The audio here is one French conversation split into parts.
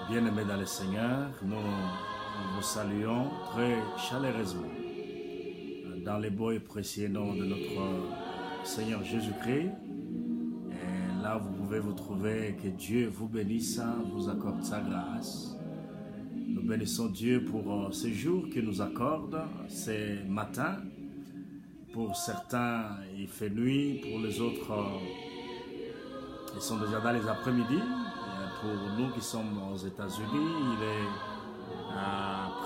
Bien-aimés dans le Seigneur, nous vous saluons très chaleureusement dans les beaux et précieux noms de notre Seigneur Jésus-Christ. Et là, vous pouvez vous trouver, que Dieu vous bénisse, vous accorde sa grâce. Nous bénissons Dieu pour ce jour qu'il nous accorde, ce matin. Pour certains, il fait nuit, pour les autres, ils sont déjà dans les après-midi. Pour nous qui sommes aux États-Unis, il est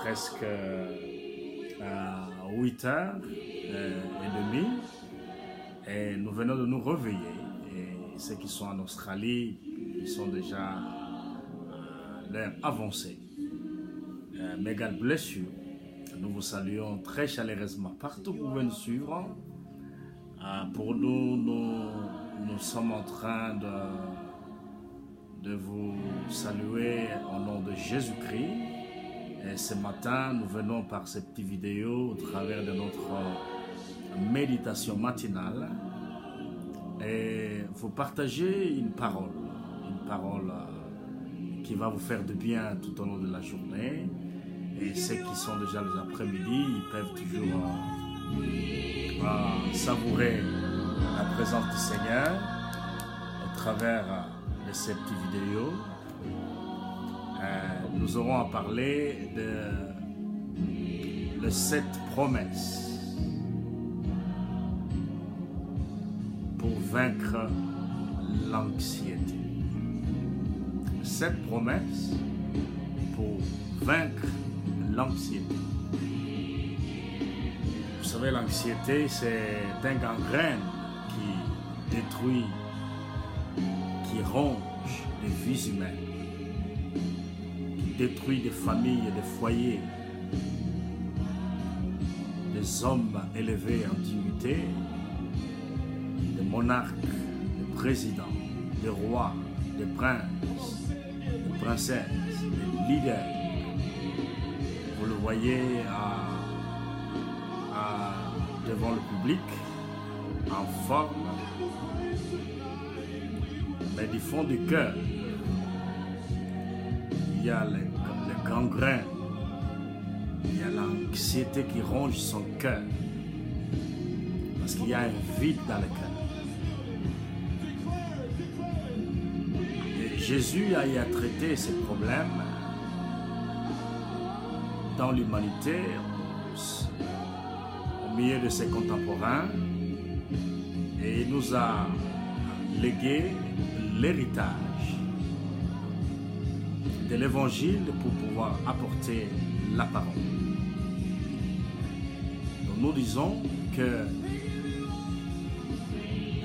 presque 8h30 et nous venons de nous réveiller. Et ceux qui sont en Australie, ils sont déjà à l'heure avancée. Mais God bless you. Nous vous saluons très chaleureusement partout où vous pouvez nous suivre. Pour nous, nous sommes en train de vous saluer au nom de Jésus-Christ. Et ce matin, nous venons par cette petite vidéo au travers de notre méditation matinale et vous partager une parole qui va vous faire du bien tout au long de la journée. Et ceux qui sont déjà les après-midi, ils peuvent toujours savourer la présence du Seigneur au travers de cette petite vidéo. Nous aurons à parler de 7 promesses pour vaincre l'anxiété. 7 promesses pour vaincre l'anxiété. Vous savez, l'anxiété, c'est un gangrène qui détruit, qui ronge les vies humaines, qui détruit des familles et des foyers, des hommes élevés en dignité, des monarques, des présidents, des rois, des princes, des princesses, des leaders. Vous le voyez devant le public, en forme, mais du fond du cœur, il y a les gangrènes, il y a l'anxiété qui ronge son cœur, parce qu'il y a un vide dans le cœur. Et Jésus a traité ces problèmes dans l'humanité, au milieu de ses contemporains, et il nous a légué l'héritage de l'évangile pour pouvoir apporter la parole. Donc nous disons que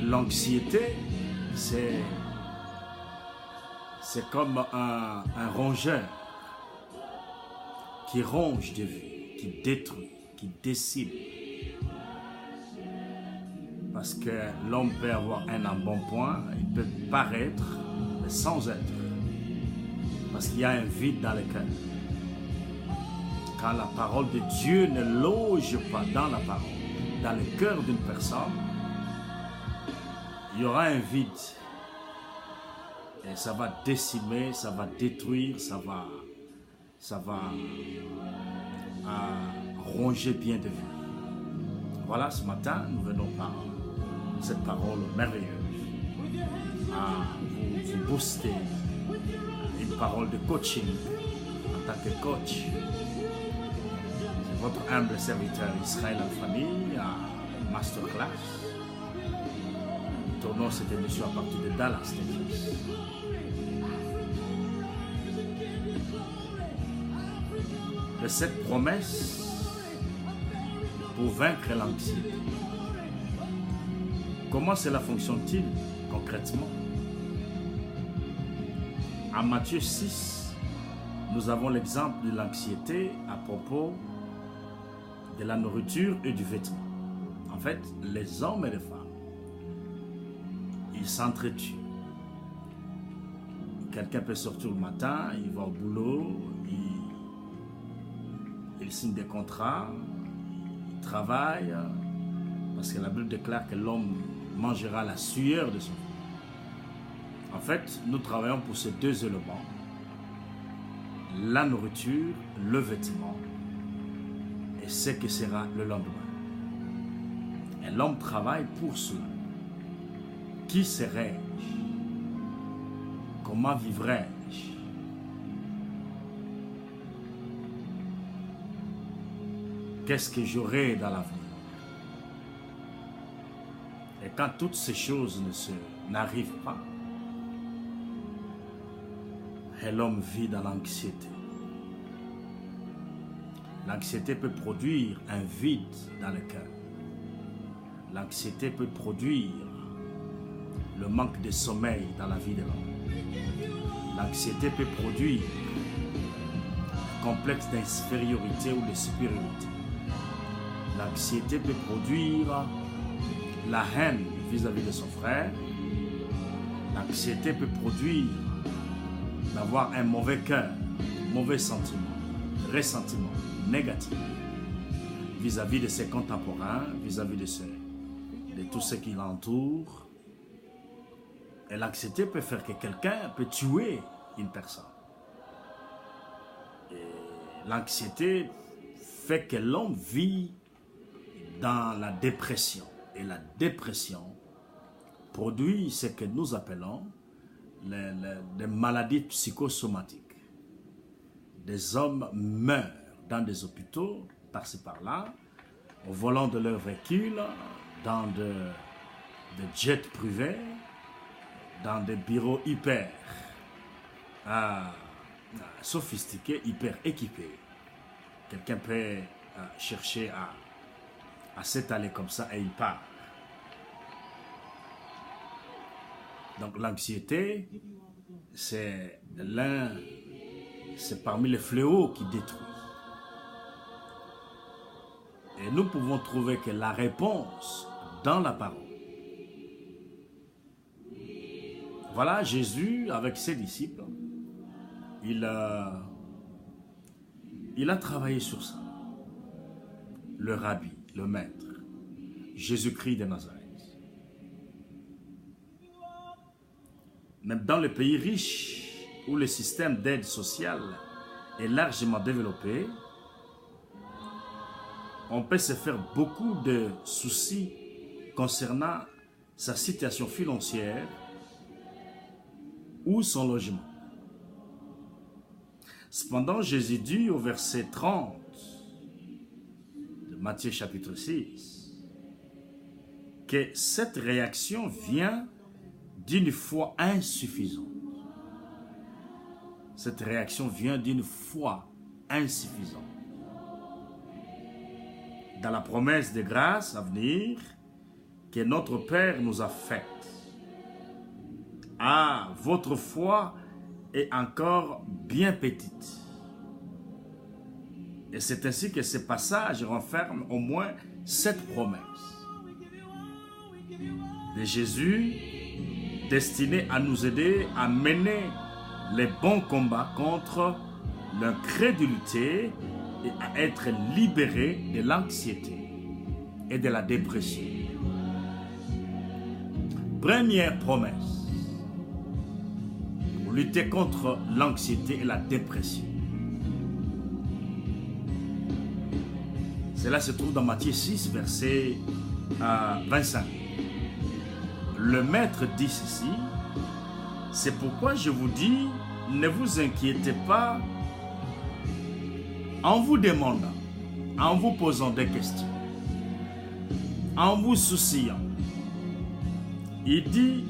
l'anxiété, c'est comme un rongeur qui ronge des vies, qui détruit, qui décide. Parce que l'homme peut avoir un embonpoint, il peut paraître, mais sans être. Parce qu'il y a un vide dans le cœur. Quand la parole de Dieu ne loge pas dans la parole, dans le cœur d'une personne, il y aura un vide. Et ça va décimer, ça va détruire, ça va ronger bien de vie. Voilà, ce matin, nous venons par cette parole merveilleuse à vous booster, une parole de coaching en tant que coach. C'est votre humble serviteur Israël en famille à Masterclass. Nous tournons cette émission à partir de Dallas, Texas. De cette promesse pour vaincre l'anxiété. Comment cela fonctionne-t-il concrètement? En Matthieu 6, nous avons l'exemple de l'anxiété à propos de la nourriture et du vêtement. En fait, les hommes et les femmes, ils s'entretuent. Quelqu'un peut sortir le matin, il va au boulot, il signe des contrats, il travaille, parce que la Bible déclare que l'homme mangera la sueur de son corps. En fait, nous travaillons pour ces 2 éléments. la nourriture, le vêtement et ce que sera le lendemain. Et l'homme travaille pour cela. Qui serai-je? Comment vivrai-je? Qu'est-ce que j'aurai dans l'avenir? Et quand toutes ces choses n'arrivent pas, et l'homme vit dans l'anxiété. L'anxiété peut produire un vide dans le cœur. L'anxiété peut produire le manque de sommeil dans la vie de l'homme. L'anxiété peut produire un complexe d'infériorité ou de supériorité. L'anxiété peut produire la haine vis-à-vis de son frère. L'anxiété peut produire d'avoir un mauvais cœur, mauvais sentiment, ressentiment négatif vis-à-vis de ses contemporains, vis-à-vis de tout ce qui l'entoure. Et l'anxiété peut faire que quelqu'un peut tuer une personne. Et l'anxiété fait que l'homme vit dans la dépression. Et la dépression produit ce que nous appelons des maladies psychosomatiques. Des hommes meurent dans des hôpitaux, par-ci par-là, au volant de leur véhicule, dans des jets privés, dans des bureaux hyper sophistiqués, hyper équipés. Quelqu'un peut chercher à s'étaler comme ça et il part. Donc l'anxiété, c'est parmi les fléaux qui détruisent. Et nous pouvons trouver que la réponse dans la parole. Voilà, Jésus, avec ses disciples, il a travaillé sur ça. Le rabbi, le maître, Jésus-Christ de Nazareth. Même dans les pays riches où le système d'aide sociale est largement développé, on peut se faire beaucoup de soucis concernant sa situation financière ou son logement. Cependant, Jésus dit au verset 30 de Matthieu chapitre 6 que cette réaction vient d'une foi insuffisante. Cette réaction vient d'une foi insuffisante. Dans la promesse de grâce à venir que notre Père nous a faite. Ah, votre foi est encore bien petite. Et c'est ainsi que ce passage renferme au moins 7 promesses de Jésus destinées à nous aider à mener les bons combats contre l'incrédulité et à être libérés de l'anxiété et de la dépression. Première promesse pour lutter contre l'anxiété et la dépression. Cela se trouve dans Matthieu 6, verset 25. Le maître dit ceci: c'est pourquoi je vous dis, ne vous inquiétez pas en vous demandant, en vous posant des questions, en vous souciant. Il dit,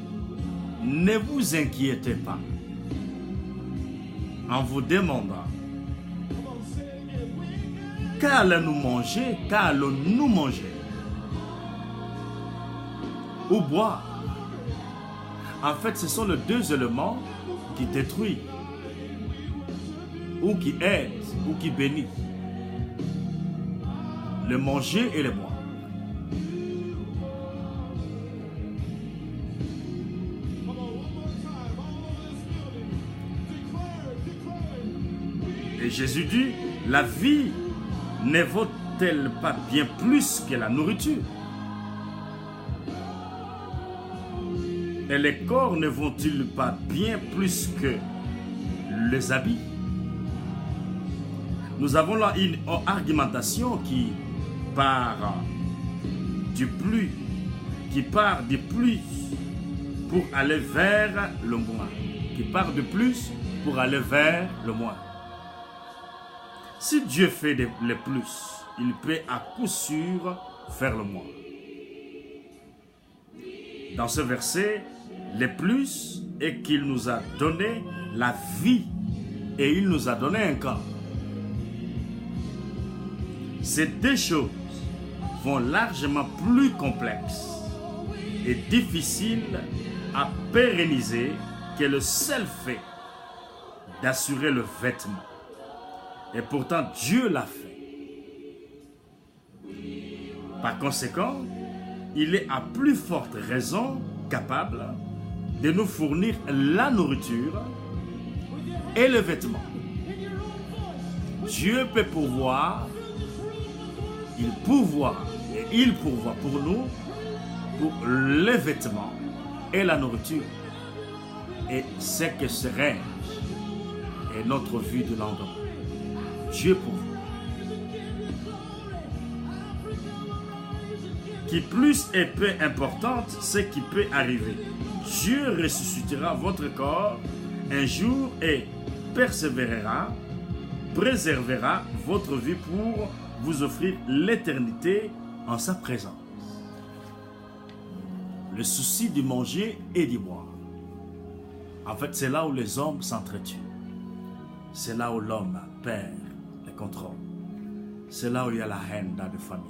ne vous inquiétez pas en vous demandant, qu'allons-nous manger, qu'allons-nous manger ou boire? En fait, ce sont les deux éléments qui détruisent ou qui aident ou qui bénissent. Le manger et le boire. Et Jésus dit, la vie ne vaut-elle pas bien plus que la nourriture? Et les corps ne vont-ils pas bien plus que les habits? nous avons là une argumentation qui part du plus, pour aller vers le moins. Qui part de plus pour aller vers le moins. Si Dieu fait le plus, il peut à coup sûr faire le moins. Dans ce verset, le plus est qu'il nous a donné la vie et il nous a donné un corps. Ces deux choses vont largement plus complexes et difficiles à pérenniser que le seul fait d'assurer le vêtement. Et pourtant, Dieu l'a fait. Par conséquent, il est à plus forte raison capable de nous fournir la nourriture et le vêtement. Dieu peut pourvoir, il pourvoit pour nous, pour les vêtements et la nourriture. Et ce que serait et notre vie de lendemain. Dieu pourvoit. Qui plus est peu importante, ce qui peut arriver. Dieu ressuscitera votre corps un jour et préservera votre vie pour vous offrir l'éternité en sa présence. Le souci de manger et de boire. En fait, c'est là où les hommes s'entretuent. C'est là où l'homme perd le contrôle. C'est là où il y a la haine dans les familles.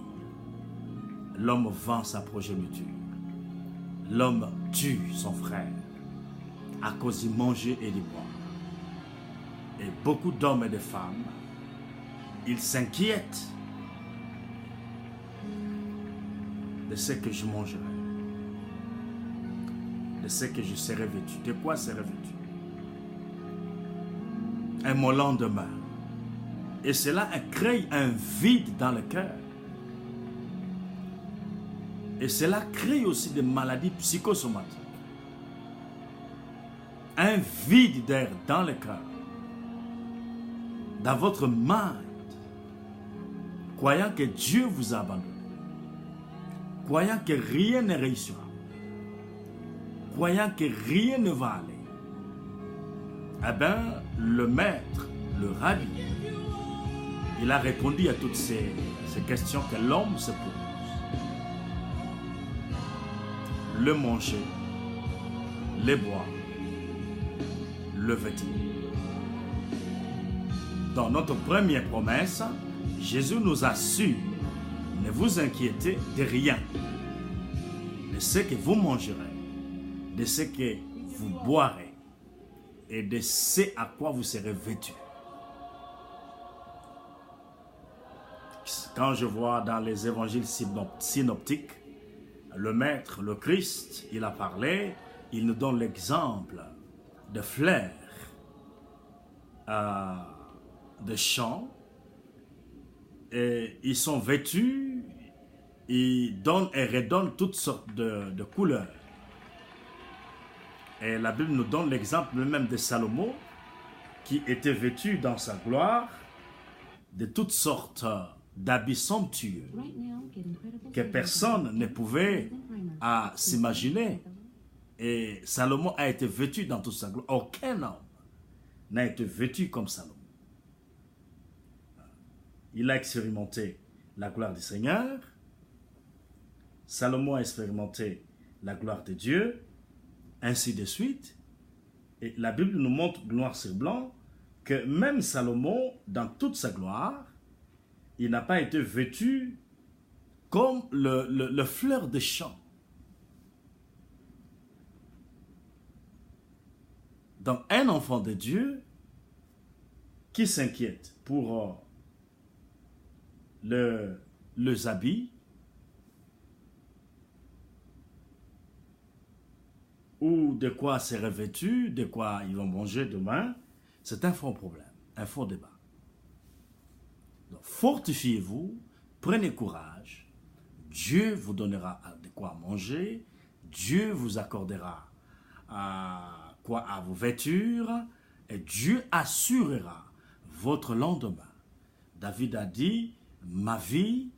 L'homme vend sa progéniture. L'homme tue son frère à cause de manger et de boire. Et beaucoup d'hommes et de femmes, ils s'inquiètent de ce que je mangerai, de ce que je serai vêtu. De quoi serai vêtu? Et mon lendemain. Et cela crée un vide dans le cœur. Et cela crée aussi des maladies psychosomatiques. Un vide d'air dans le cœur. Dans votre mind. Croyant que Dieu vous a abandonné. Croyant que rien ne réussira. Croyant que rien ne va aller. Eh bien, le maître, le rabbi, il a répondu à toutes ces questions que l'homme se pose. Le manger, le boire, le vêtir. Dans notre première promesse, Jésus nous assure, ne vous inquiétez de rien, de ce que vous mangerez, de ce que vous boirez et de ce à quoi vous serez vêtus. Quand je vois dans les évangiles synoptiques, le Maître, le Christ, il a parlé, il nous donne l'exemple de fleurs, de champs, et ils sont vêtus, ils donnent et redonnent toutes sortes de couleurs. Et la Bible nous donne l'exemple même de Salomon, qui était vêtu dans sa gloire de toutes sortes d'habits somptueux que personne ne pouvait s'imaginer. Et Salomon a été vêtu dans toute sa gloire. Aucun homme n'a été vêtu comme Salomon. Il a expérimenté la gloire du Seigneur. Salomon a expérimenté la gloire de Dieu, ainsi de suite. Et la Bible nous montre noir sur blanc que même Salomon, dans toute sa gloire, il n'a pas été vêtu comme le fleur des champs. Donc, un enfant de Dieu qui s'inquiète pour les habits ou de quoi c'est revêtu, de quoi ils vont manger demain, c'est un faux problème, un faux débat. Donc, fortifiez-vous, prenez courage, Dieu vous donnera de quoi manger, Dieu vous accordera à vos vêtures, et Dieu assurera votre lendemain. David a dit, ma vie,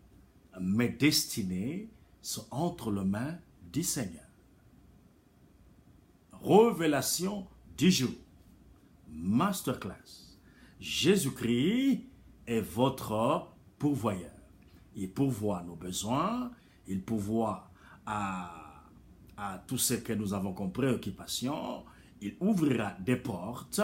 mes destinées sont entre les mains du Seigneur. Révélation du jour. Masterclass. Jésus-Christ est votre pourvoyeur. Il pourvoit nos besoins, il pourvoit à tout ce que nous avons comme préoccupation, il ouvrira des portes,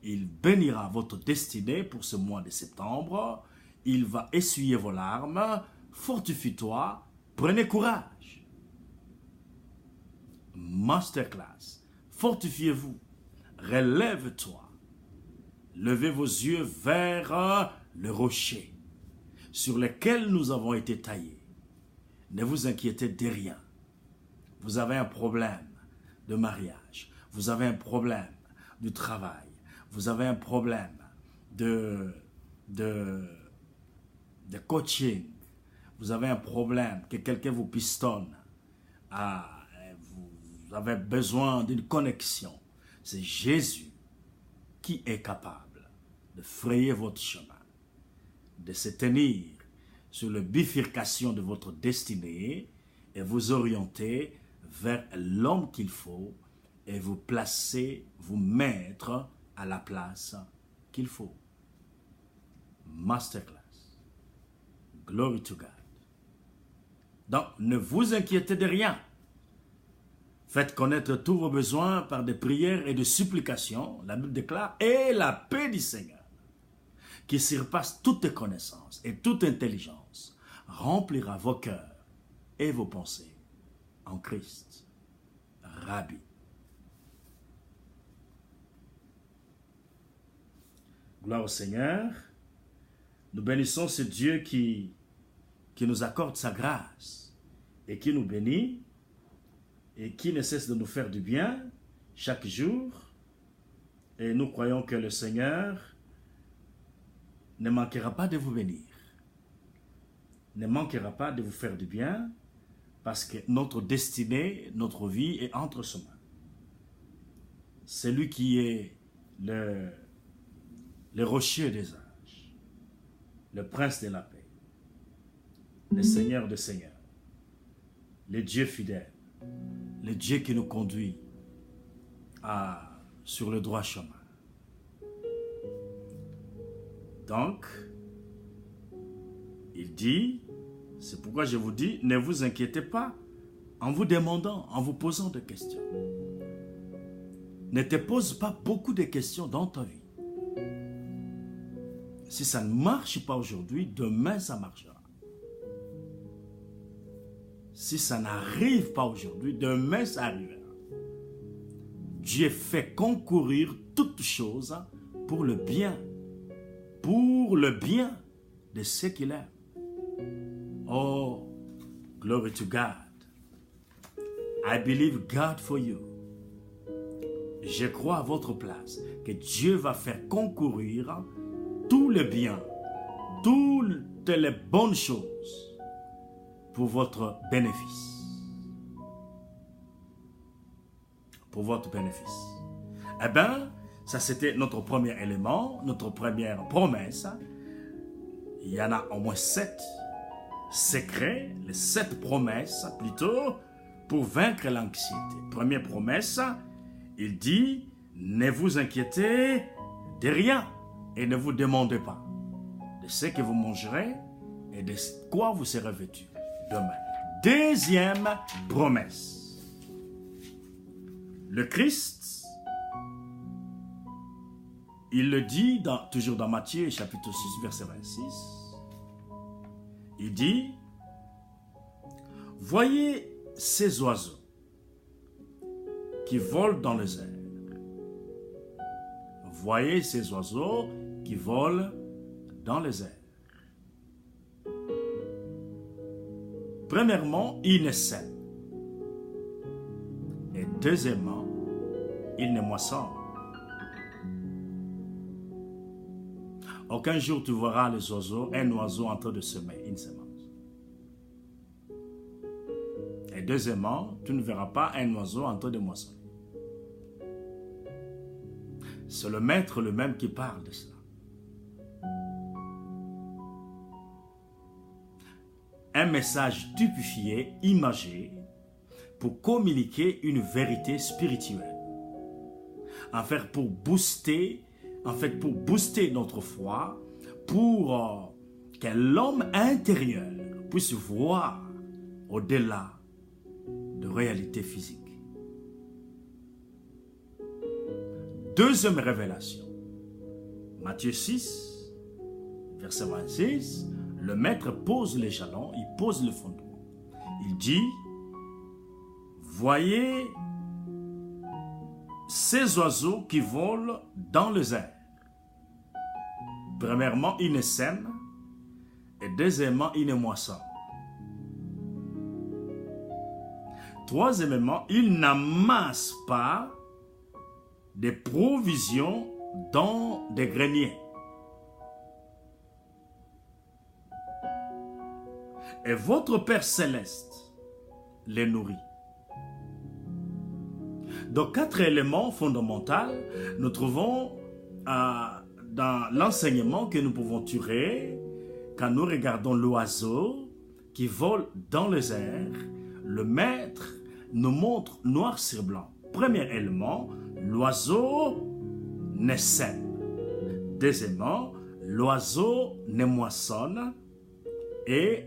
il bénira votre destinée pour ce mois de septembre, il va essuyer vos larmes, fortifie-toi, prenez courage. Masterclass, fortifiez-vous, relève-toi, levez vos yeux vers le rocher sur lequel nous avons été taillés. Ne vous inquiétez de rien. Vous avez un problème de mariage, vous avez un problème du travail, vous avez un problème de coaching, vous avez un problème que quelqu'un vous pistonne, vous avez besoin d'une connexion. C'est Jésus qui est capable de frayer votre chemin, de se tenir sur la bifurcation de votre destinée et vous orienter vers l'homme qu'il faut et vous placer, vous mettre à la place qu'il faut. Masterclass. Glory to God. Donc, ne vous inquiétez de rien. Faites connaître tous vos besoins par des prières et des supplications, la Bible déclare, et la paix du Seigneur, qui surpasse toute connaissance et toute intelligence, remplira vos cœurs et vos pensées en Christ. Rabbi. Gloire au Seigneur. Nous bénissons ce Dieu qui nous accorde sa grâce et qui nous bénit et qui ne cesse de nous faire du bien chaque jour. Et nous croyons que le Seigneur ne manquera pas de vous bénir, ne manquera pas de vous faire du bien, parce que notre destinée, notre vie est entre ses mains. C'est lui qui est le rocher des âges, le prince de la paix, le Seigneur des seigneurs, le Dieu fidèle, le Dieu qui nous conduit sur le droit chemin. Donc, il dit, c'est pourquoi je vous dis, ne vous inquiétez pas en vous demandant, en vous posant des questions. Ne te pose pas beaucoup de questions dans ta vie. Si ça ne marche pas aujourd'hui, demain ça marchera. Si ça n'arrive pas aujourd'hui, demain ça arrivera. Dieu fait concourir toutes choses pour le bien de ceux qu'il aime. Oh, glory to God. I believe God for you. Je crois à votre place que Dieu va faire concourir tout le bien, toutes les bonnes choses pour votre bénéfice. Pour votre bénéfice. Eh bien, ça c'était notre premier élément, notre première promesse. Il y en a au moins 7 secrets, les 7 promesses plutôt, pour vaincre l'anxiété. Première promesse, il dit, ne vous inquiétez de rien et ne vous demandez pas de ce que vous mangerez et de quoi vous serez vêtus demain. Deuxième promesse. Le Christ, il le dit toujours dans Matthieu chapitre 6 verset 26. Il dit, voyez ces oiseaux qui volent dans les airs. Voyez ces oiseaux qui volent dans les airs. Premièrement, ils ne sèment. Et deuxièmement, ils ne moissonnent. Aucun jour tu verras les oiseaux, un oiseau en train de semer une semence. Et deuxièmement, tu ne verras pas un oiseau en train de moissonner. C'est le maître le même qui parle de cela. un message typifié, imagé, pour communiquer une vérité spirituelle. Pour booster notre foi, pour que l'homme intérieur puisse voir au-delà de réalité physique. Deuxième révélation, Matthieu 6, verset 26, le maître pose les jalons, il pose le fondement. Il dit, voyez ces oiseaux qui volent dans les airs. Premièrement, ils ne sèment, et deuxièmement, ils ne moissonnent. Troisièmement, ils n'amassent pas des provisions dans des greniers. Et votre Père Céleste les nourrit. Donc, 4 éléments fondamentaux, nous trouvons dans l'enseignement que nous pouvons tirer quand nous regardons l'oiseau qui vole dans les airs. Le maître nous montre noir sur blanc. Premier élément, l'oiseau ne sème. Deuxièmement, l'oiseau ne moissonne. Et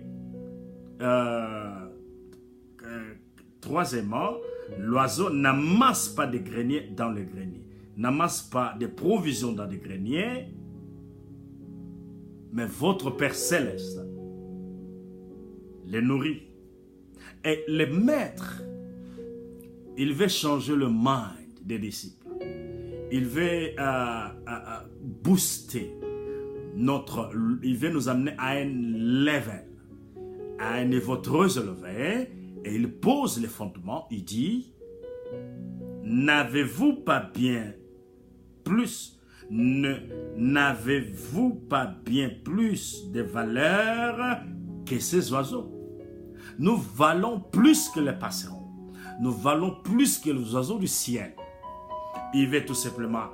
troisièmement, l'oiseau n'amasse pas des greniers dans les greniers. N'amasse pas des provisions dans des greniers. Mais votre Père Céleste les nourrit. Et le maître, il veut changer le mind des disciples. Il veut booster il veut nous amener à un level, à un niveau très élevé. Et il pose les fondements. Il dit, n'avez-vous pas bien plus de valeur que ces oiseaux? Nous valons plus que les passerons. Nous valons plus que les oiseaux du ciel. Il veut tout simplement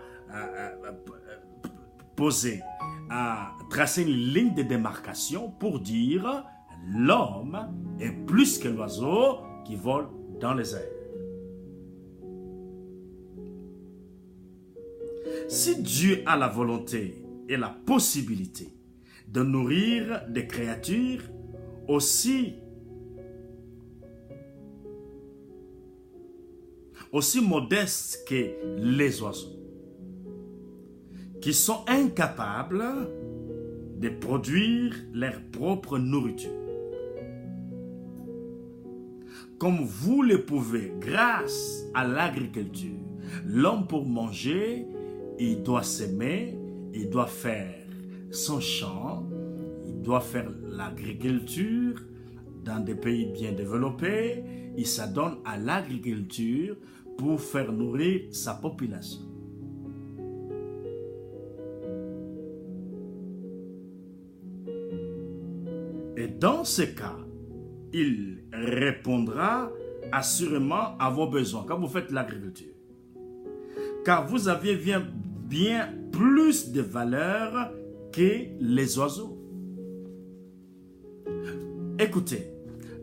tracer une ligne de démarcation pour dire l'homme est plus que l'oiseau qui vole dans les airs. Si Dieu a la volonté et la possibilité de nourrir des créatures aussi modestes que les oiseaux, qui sont incapables de produire leur propre nourriture, comme vous le pouvez grâce à l'agriculture. L'homme, pour manger, il doit s'aimer, il doit faire son champ, il doit faire l'agriculture. Dans des pays bien développés, il s'adonne à l'agriculture pour faire nourrir sa population. Et dans ce cas, il répondra assurément à vos besoins quand vous faites l'agriculture. Car vous avez bien plus de valeur que les oiseaux. Écoutez,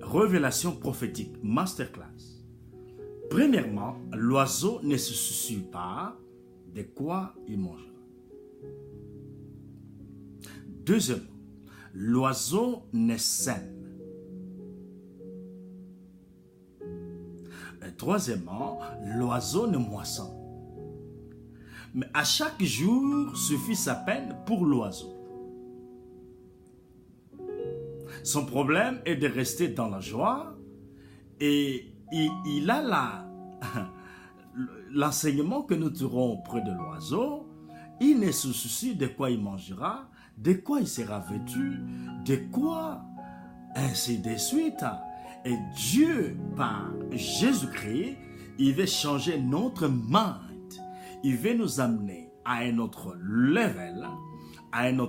révélation prophétique, masterclass. Premièrement, l'oiseau ne se soucie pas de quoi il mangera. Deuxièmement, l'oiseau ne sème. Et troisièmement, l'oiseau ne moissonne. Mais à chaque jour suffit sa peine pour l'oiseau. Son problème est de rester dans la joie et il a l'enseignement que nous tirons auprès de l'oiseau. Il ne se soucie de quoi il mangera, de quoi il sera vêtu, de quoi, ainsi de suite. Et Dieu, par Jésus-Christ, il veut changer notre mind. Il veut nous amener à un autre level, à une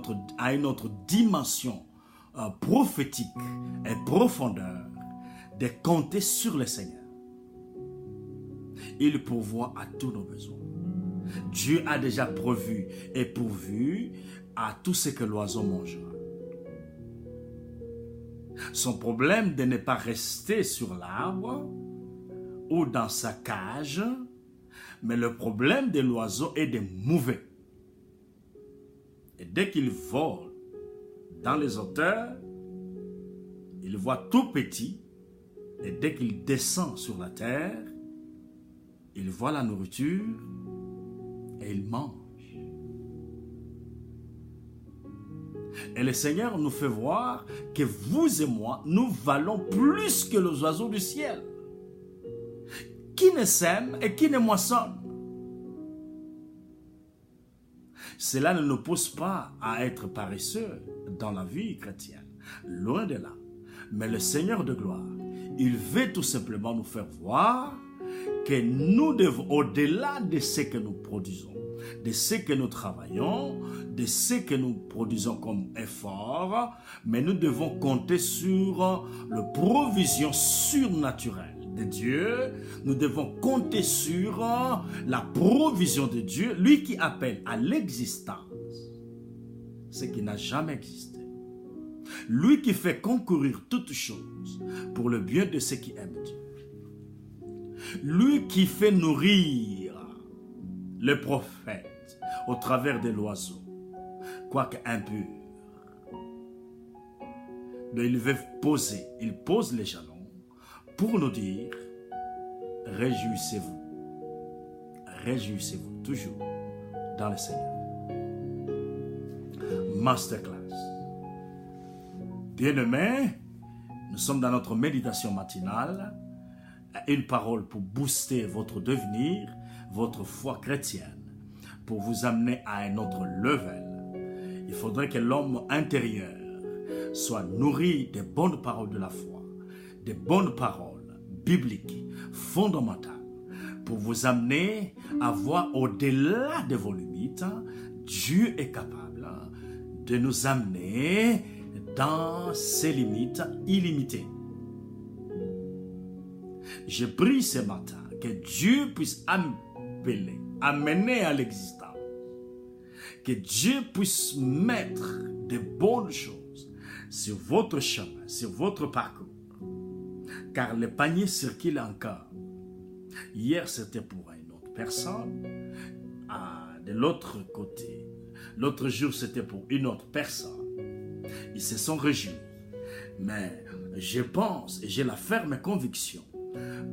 autre dimension prophétique et profondeur, de compter sur le Seigneur. Il pourvoit à tous nos besoins. Dieu a déjà prévu et pourvu à tout ce que l'oiseau mangera. Son problème de ne pas rester sur l'arbre ou dans sa cage, mais le problème de l'oiseau est de mouver. Et dès qu'il vole dans les hauteurs, il voit tout petit, et dès qu'il descend sur la terre, il voit la nourriture et il mange. Et le Seigneur nous fait voir que vous et moi, nous valons plus que les oiseaux du ciel, qui ne sèment et qui ne moissonnent. Cela ne nous pousse pas à être paresseux dans la vie chrétienne, loin de là. Mais le Seigneur de gloire, il veut tout simplement nous faire voir que nous devons, au-delà de ce que nous produisons, de ce que nous travaillons, de ce que nous produisons comme effort, mais nous devons compter sur la provision surnaturelle de Dieu. Nous devons compter sur la provision de Dieu, lui qui appelle à l'existence ce qui n'a jamais existé. Lui qui fait concourir toutes choses pour le bien de ceux qui aiment Dieu. Lui qui fait nourrir les prophètes au travers de l'oiseau, quoique impur. Mais il pose les jalons pour nous dire, réjouissez-vous. Réjouissez-vous toujours dans le Seigneur. Masterclass. Bien-aimés, nous sommes dans notre méditation matinale. Une parole pour booster votre devenir, votre foi chrétienne, pour vous amener à un autre level. Il faudrait que l'homme intérieur soit nourri des bonnes paroles de la foi, des bonnes paroles bibliques, fondamentales, pour vous amener à voir au-delà de vos limites. Dieu est capable de nous amener dans ses limites illimitées. Je prie ce matin que Dieu puisse amener à l'existence, que Dieu puisse mettre de bonnes choses sur votre chemin, sur votre parcours, car le panier circule encore. Hier, c'était pour une autre personne, de l'autre côté. L'autre jour, c'était pour une autre personne. Ils se sont réjouis. Mais je pense et j'ai la ferme conviction,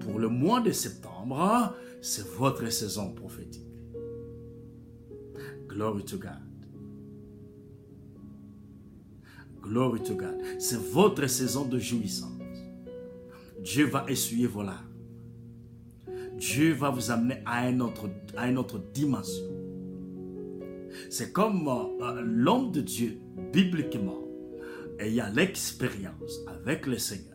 pour le mois de septembre, c'est votre saison prophétique. Glory to God. Glory to God. C'est votre saison de jouissance. Dieu va essuyer vos larmes. Dieu va vous amener à une autre dimension. C'est comme l'homme de Dieu, bibliquement, ayant l'expérience avec le Seigneur,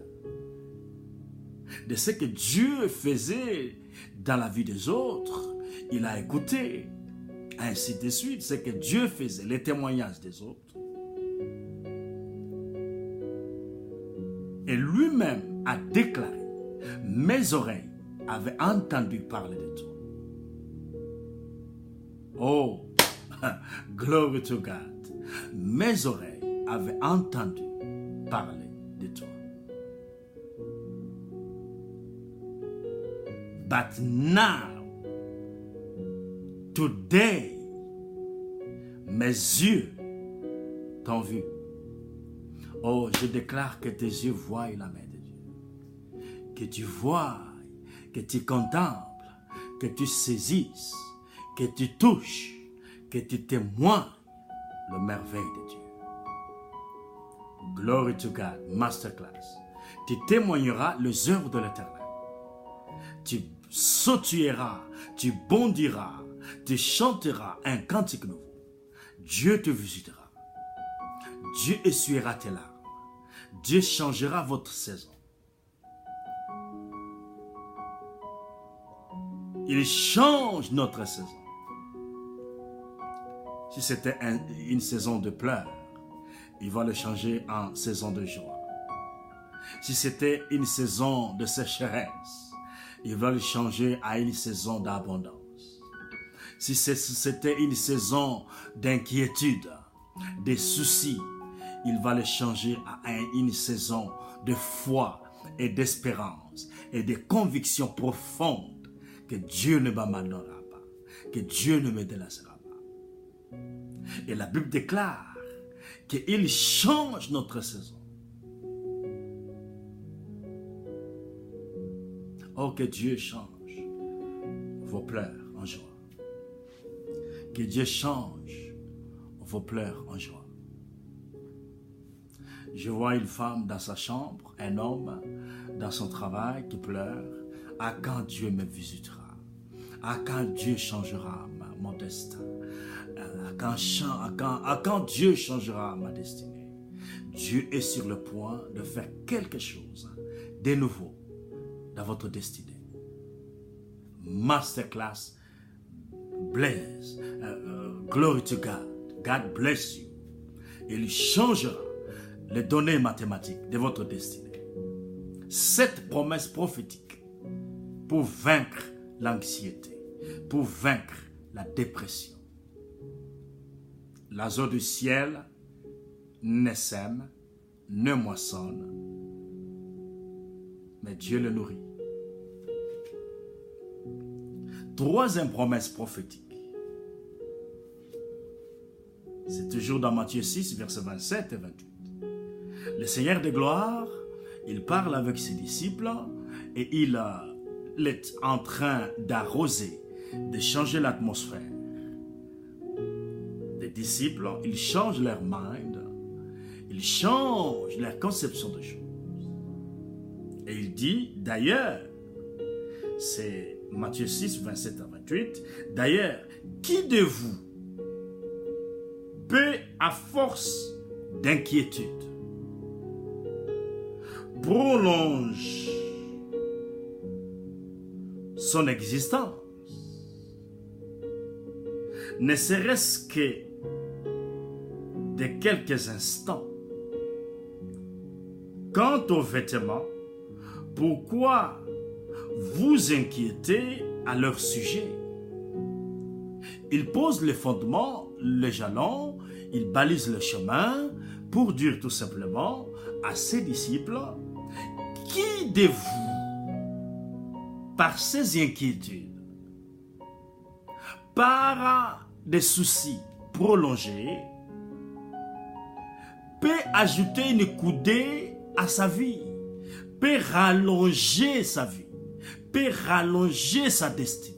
de ce que Dieu faisait dans la vie des autres. Il a écouté, ainsi de suite, ce que Dieu faisait, les témoignages des autres. Et lui-même a déclaré, mes oreilles avaient entendu parler de toi. Oh, glory to God. Mes oreilles avaient entendu parler de toi. But now, today, mes yeux t'ont vu. Oh, je déclare que tes yeux voient la main de Dieu. Que tu vois, que tu contemples, que tu saisisses, que tu touches, que tu témoignes le merveille de Dieu. Glory to God, masterclass. Tu témoigneras les œuvres de l'Éternel. Tu sauteras, tu bondiras, tu chanteras un cantique nouveau. Dieu te visitera. Dieu essuiera tes larmes. Dieu changera votre saison. Il change notre saison. Si c'était une saison de pleurs, il va le changer en saison de joie. Si c'était une saison de sécheresse, il va le changer à une saison d'abondance. Si c'était une saison d'inquiétude, des soucis, il va le changer à une saison de foi et d'espérance et de conviction profonde que Dieu ne m'abandonnera pas, que Dieu ne me délaissera pas. Et la Bible déclare qu'il change notre saison. Oh, que Dieu change vos pleurs en joie. Que Dieu change vos pleurs en joie. Je vois une femme dans sa chambre, un homme dans son travail qui pleure. À quand Dieu me visitera? À quand Dieu changera mon destin? À quand Dieu changera ma destinée? Dieu est sur le point de faire quelque chose de nouveau dans votre destinée. Masterclass, bless, glory to God. God bless you. Il changera les données mathématiques de votre destinée. Cette promesse prophétique pour vaincre l'anxiété, pour vaincre la dépression. L'oiseau du ciel ne sème, ne moissonne, mais Dieu le nourrit. Troisième promesse prophétique. C'est toujours dans Matthieu 6, versets 27 et 28. Le Seigneur de gloire, il parle avec ses disciples et il est en train d'arroser, de changer l'atmosphère. Les disciples, ils changent leur mind, ils changent leur conception de choses. Et il dit, d'ailleurs, c'est Matthieu 6, 27 à 28, d'ailleurs, qui de vous peut, à force d'inquiétude, prolonge son existence, ne serait-ce que de quelques instants? Quant aux vêtements, pourquoi vous inquiétez à leur sujet? Il pose les fondements, les jalons, il balise le chemin pour dire tout simplement à ses disciples, qui de vous, par ces inquiétudes, par des soucis prolongés, peut ajouter une coudée à sa vie, peut rallonger sa vie, peut rallonger sa destinée.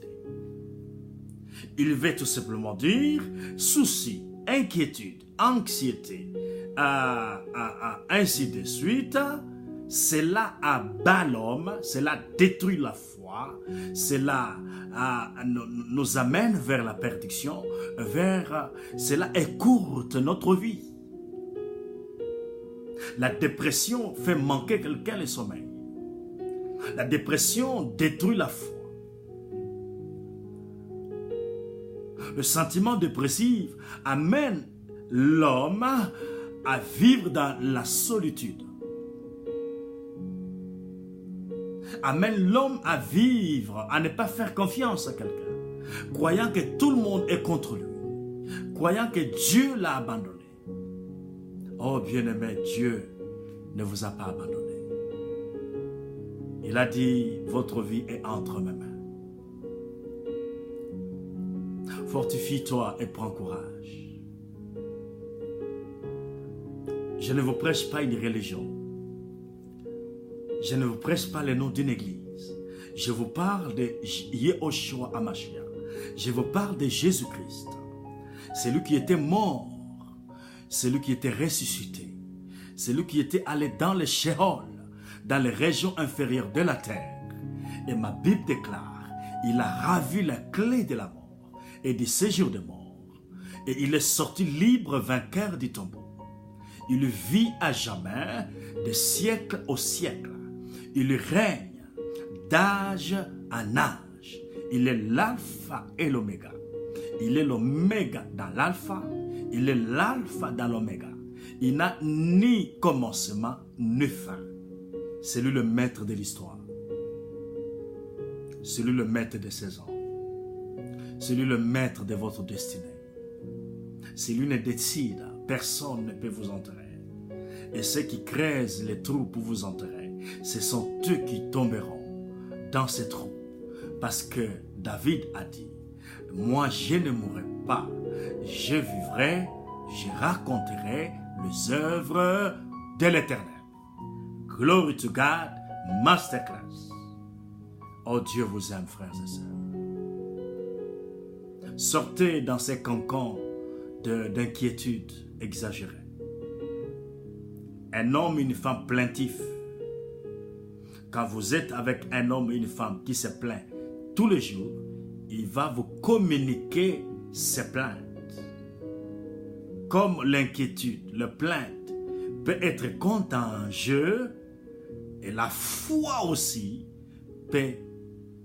Il veut tout simplement dire soucis, inquiétude, anxiété, ainsi de suite. Cela abat l'homme, cela détruit la foi, cela nous amène vers la perdition, cela écourte notre vie. La dépression fait manquer quelqu'un le sommeil. La dépression détruit la foi. Le sentiment dépressif amène l'homme à vivre dans la solitude. Amène l'homme à vivre, à ne pas faire confiance à quelqu'un, croyant que tout le monde est contre lui, croyant que Dieu l'a abandonné. Oh bien-aimé, Dieu ne vous a pas abandonné. Il a dit, votre vie est entre mes mains. Fortifie-toi et prends courage. Je ne vous prêche pas une religion. Je ne vous prêche pas le nom d'une église. Je vous parle de Yehoshua HaMashiach. Je vous parle de Jésus-Christ. Celui qui était mort, celui qui était ressuscité, celui qui était allé dans le Sheol, dans les régions inférieures de la terre. Et ma Bible déclare, il a ravi la clé de la mort et du séjour de mort. Et il est sorti libre, vainqueur du tombeau. Il vit à jamais, de siècle au siècle. Il règne d'âge en âge. Il est l'alpha et l'oméga. Il est l'oméga dans l'alpha. Il est l'alpha dans l'oméga. Il n'a ni commencement ni fin. C'est lui le maître de l'histoire. C'est lui le maître des saisons. C'est lui le maître de votre destinée. Si lui ne décide, personne ne peut vous entraîner. et ceux qui creusent les trous pour vous enterrer, ce sont eux qui tomberont dans ces trous. Parce que David a dit, moi je ne mourrai pas, je vivrai, je raconterai les œuvres de l'Éternel. Glory to God, Masterclass. Oh Dieu vous aime, frères et sœurs. Sortez dans ces cancans d'inquiétude exagérée. Un homme et une femme plaintifs. Quand vous êtes avec un homme et une femme qui se plaint tous les jours, il va vous communiquer ses plaintes. Comme l'inquiétude, la plainte peut être contagieux, et la foi aussi peut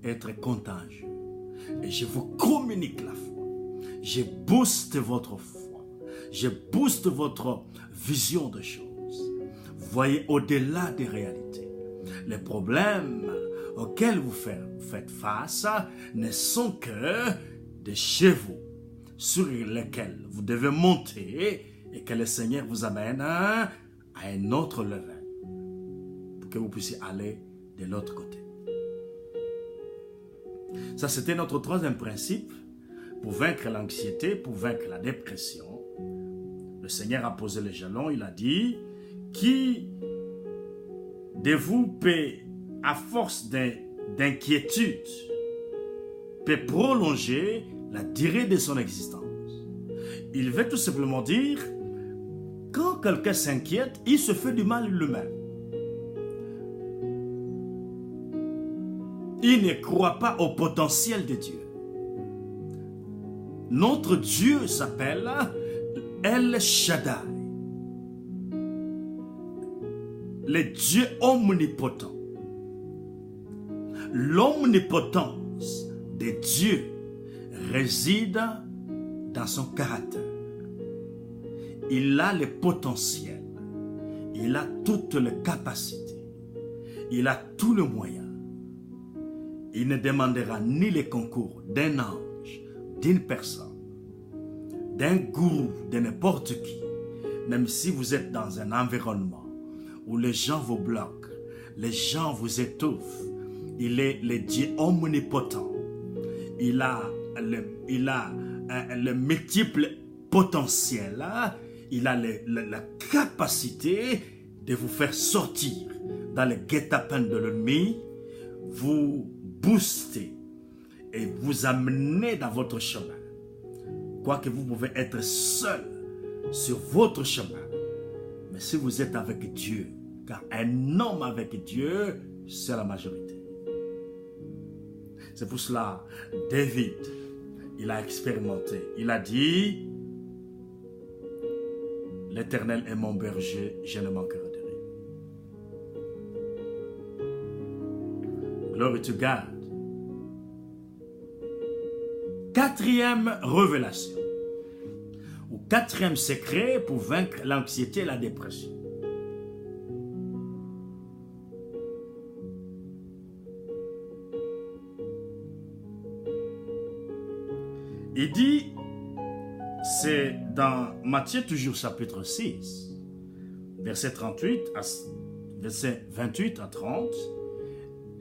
être contagieuse. Et je vous communique la foi. Je booste votre foi. Je booste votre vision de choses. Voyez au-delà des réalités. Les problèmes auxquels vous faites face ne sont que des chevaux sur lesquels vous devez monter et que le Seigneur vous amène à un autre level pour que vous puissiez aller de l'autre côté. Ça, c'était notre troisième principe pour vaincre l'anxiété, pour vaincre la dépression. Le Seigneur a posé les jalons, il a dit, qui de vous peut, à force d'inquiétude, peut prolonger la durée de son existence. Il veut tout simplement dire, quand quelqu'un s'inquiète, il se fait du mal lui-même. Il ne croit pas au potentiel de Dieu. Notre Dieu s'appelle El Shaddai, le Dieu omnipotent. L'omnipotence de Dieu réside dans son caractère. Il a le potentiel, il a toutes les capacités, il a tous les moyens. Il ne demandera ni les concours d'un ange, d'une personne, d'un gourou, de n'importe qui. Même si vous êtes dans un environnement où les gens vous bloquent, les gens vous étouffent, il est le Dieu omnipotent. Il a le multiple potentiel. Il a la capacité de vous faire sortir dans le guet-apens de l'ennemi, vous booster et vous amener dans votre chemin. Quoique vous pouvez être seul sur votre chemin, mais si vous êtes avec Dieu, car un homme avec Dieu, c'est la majorité. C'est pour cela, David, il a expérimenté. Il a dit, l'Éternel est mon berger, je ne manquerai de rien. Glory to God. Quatrième révélation, ou quatrième secret pour vaincre l'anxiété et la dépression. Il dit, c'est dans Matthieu toujours chapitre 6, verset 38 à verset 28 à 30,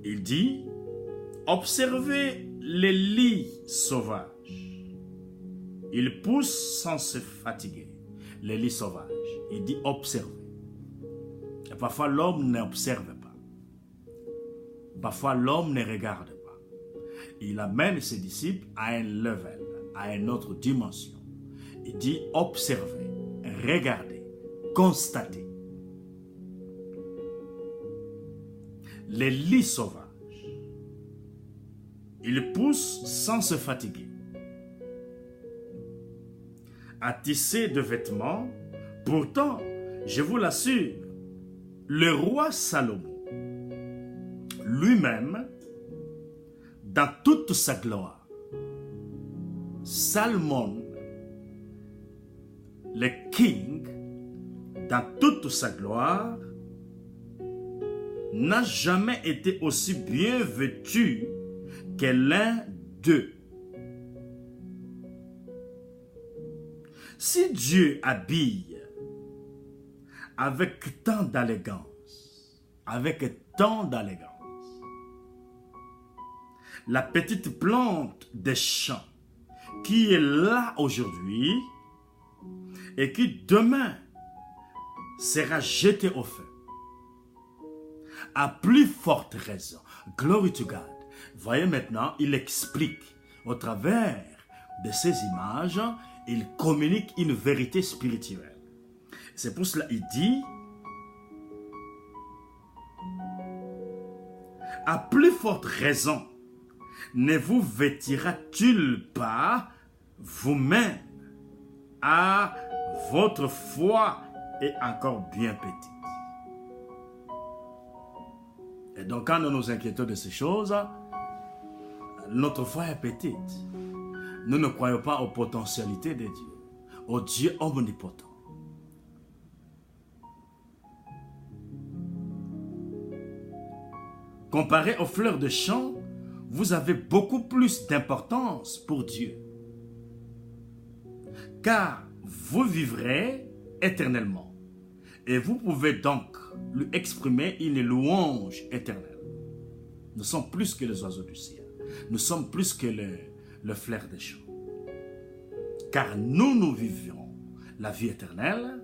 il dit, observez les lits sauvages. Ils poussent sans se fatiguer. Les lits sauvages. Il dit observez. Et parfois l'homme n'observe pas. Parfois l'homme ne regarde pas. Il amène ses disciples à un level, à une autre dimension. Il dit observez, regardez, constatez. Les lits sauvages. Ils poussent sans se fatiguer. À tisser de vêtements, pourtant, je vous l'assure, le roi Salomon, lui-même, dans toute sa gloire, Salomon, le king, dans toute sa gloire, n'a jamais été aussi bien vêtu que l'un d'eux. Si Dieu habille avec tant d'élégance, avec tant d'élégance. La petite plante des champs qui est là aujourd'hui et qui demain sera jetée au feu. À plus forte raison. Glory to God. Voyez maintenant, il explique au travers de ces images, il communique une vérité spirituelle. C'est pour cela qu'il dit, à plus forte raison, ne vous vêtira-t-il pas vous-même à votre foi est encore bien petite. Et donc quand nous nous inquiétons de ces choses, notre foi est petite. Nous ne croyons pas aux potentialités de Dieu, au Dieu omnipotent. Comparé aux fleurs de champ, vous avez beaucoup plus d'importance pour Dieu. Car vous vivrez éternellement. Et vous pouvez donc lui exprimer une louange éternelle. Nous sommes plus que les oiseaux du ciel. Nous sommes plus que le fleur des champs. Car nous vivrons la vie éternelle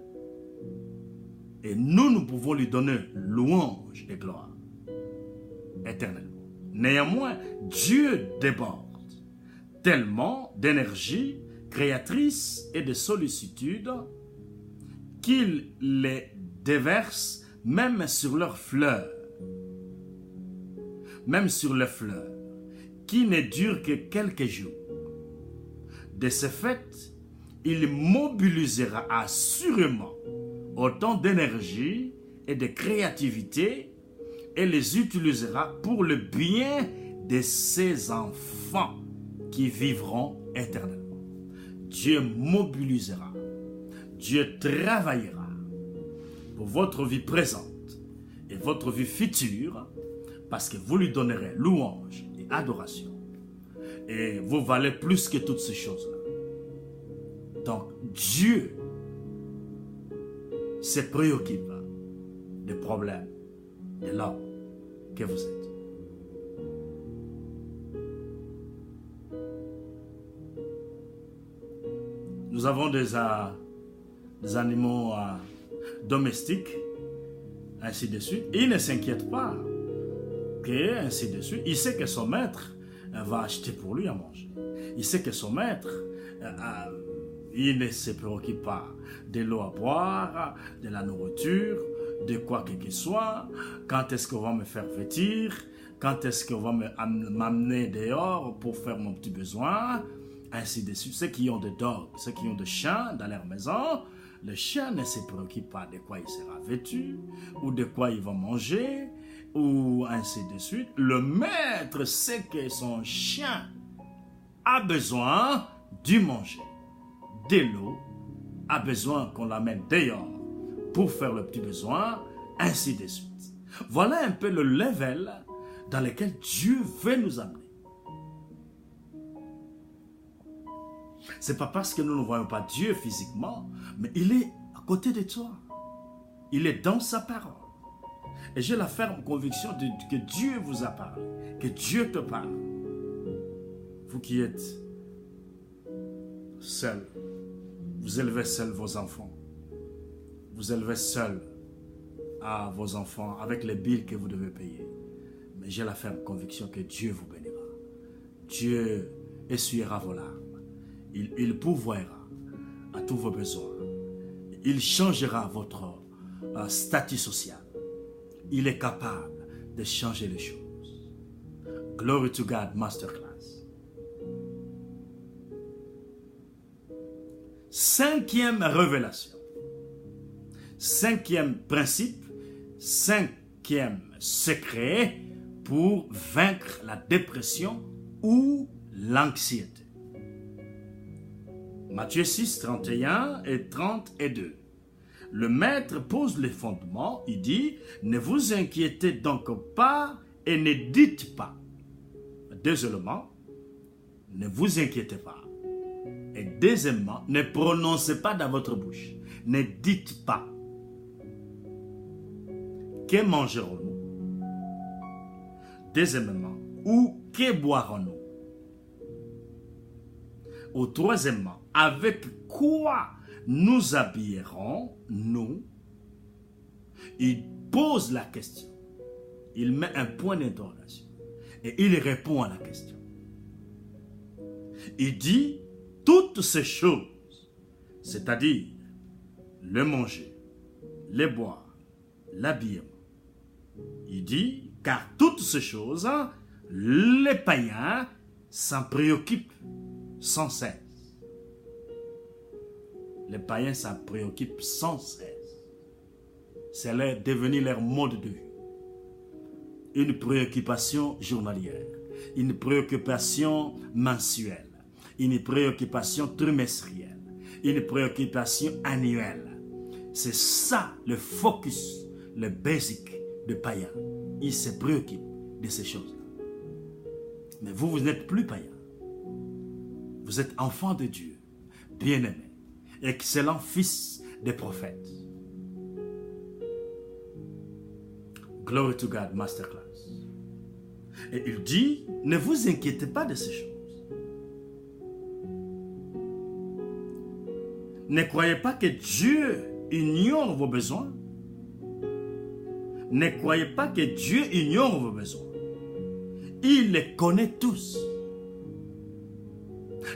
et nous pouvons lui donner louange et gloire éternellement. Néanmoins, Dieu déborde tellement d'énergie créatrice et de sollicitude qu'il les déverse même sur leurs fleurs. Même sur les fleurs, qui ne durent que quelques jours. De ce fait, il mobilisera assurément autant d'énergie et de créativité et les utilisera pour le bien de ses enfants qui vivront éternellement. Dieu mobilisera, Dieu travaillera pour votre vie présente et votre vie future parce que vous lui donnerez louange et adoration. Et vous valez plus que toutes ces choses-là. Donc, Dieu se préoccupe des problèmes de l'homme que vous êtes. Nous avons des animaux domestiques, ainsi de suite. Il ne s'inquiète pas que, ainsi de suite. Il sait que son maître va acheter pour lui à manger. Il sait que son maître, il ne se préoccupe pas de l'eau à boire, de la nourriture, de quoi que ce soit. Quand est-ce qu'on va me faire vêtir? Quand est-ce qu'on va m'amener dehors pour faire mon petit besoin? Ainsi de suite. Ceux qui ont des dogs, ceux qui ont des chiens dans leur maison, le chien ne se préoccupe pas de quoi il sera vêtu, ou de quoi il va manger, ou ainsi de suite. Le maître sait que son chien a besoin du manger, de l'eau, a besoin qu'on l'amène dehors pour faire le petit besoin, ainsi de suite. Voilà un peu le level dans lequel Dieu veut nous amener. C'est pas parce que nous ne voyons pas Dieu physiquement, mais il est à côté de toi. Il est dans sa parole. Et j'ai la ferme conviction que Dieu vous a parlé, que Dieu te parle. Vous qui êtes seul, vous élevez seul vos enfants. Vous élevez seul à vos enfants avec les billes que vous devez payer. Mais j'ai la ferme conviction que Dieu vous bénira. Dieu essuiera vos larmes. Il pourvoira à tous vos besoins. Il changera votre statut social. Il est capable de changer les choses. Glory to God, Masterclass. 5e révélation. 5e principe. 5e secret pour vaincre la dépression ou l'anxiété. Matthieu 6, 31 et 32. Le maître pose les fondements, il dit, ne vous inquiétez donc pas et ne dites pas. Deuxièmement, ne vous inquiétez pas. Et deuxièmement, ne prononcez pas dans votre bouche. Ne dites pas. que mangerons-nous? Deuxièmement, ou que boirons-nous? Ou troisièmement, avec quoi nous habillerons-nous? Il pose la question. Il met un point d'interrogation. Et il répond à la question. Il dit, toutes ces choses, c'est-à-dire le manger, le boire, l'habillement. Il dit, car toutes ces choses, les païens s'en préoccupent sans cesse. Les païens s'en préoccupent sans cesse. C'est devenu leur mode de vie. Une préoccupation journalière, une préoccupation mensuelle, une préoccupation trimestrielle, une préoccupation annuelle. C'est ça le focus, le basic de païen. Il se préoccupe de ces choses-là. Mais vous n'êtes plus païen. Vous êtes enfant de Dieu, bien-aimé, excellent fils des prophètes. Glory to God, Masterclass. Et il dit, ne vous inquiétez pas de ces choses. Ne croyez pas que Dieu ignore vos besoins. Ne croyez pas que Dieu ignore vos besoins. Il les connaît tous.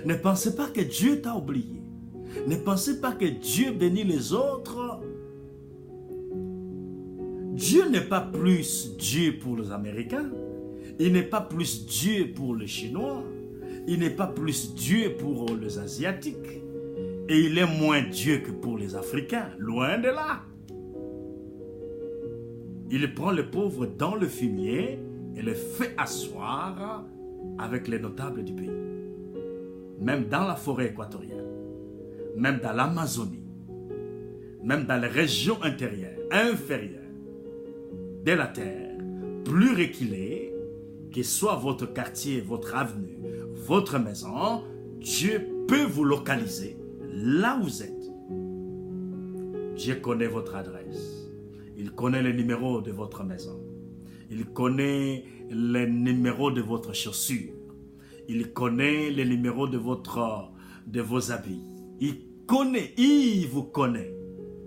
Ne pensez pas que Dieu t'a oublié. Ne pensez pas que Dieu bénit les autres. Dieu n'est pas plus Dieu pour les Américains. Il n'est pas plus Dieu pour les Chinois. Il n'est pas plus Dieu pour les Asiatiques. Et il est moins Dieu que pour les Africains. Loin de là. Il prend les pauvres dans le fumier et les fait asseoir avec les notables du pays. Même dans la forêt équatoriale. Même dans l'Amazonie. Même dans les régions intérieures, inférieures de la terre, plus reculées, que soit votre quartier, votre avenue, votre maison, Dieu peut vous localiser là où vous êtes. Dieu connaît votre adresse. Il connaît le numéro de votre maison. Il connaît le numéro de votre chaussure. Il connaît le numéro de vos habits. Il vous connaît.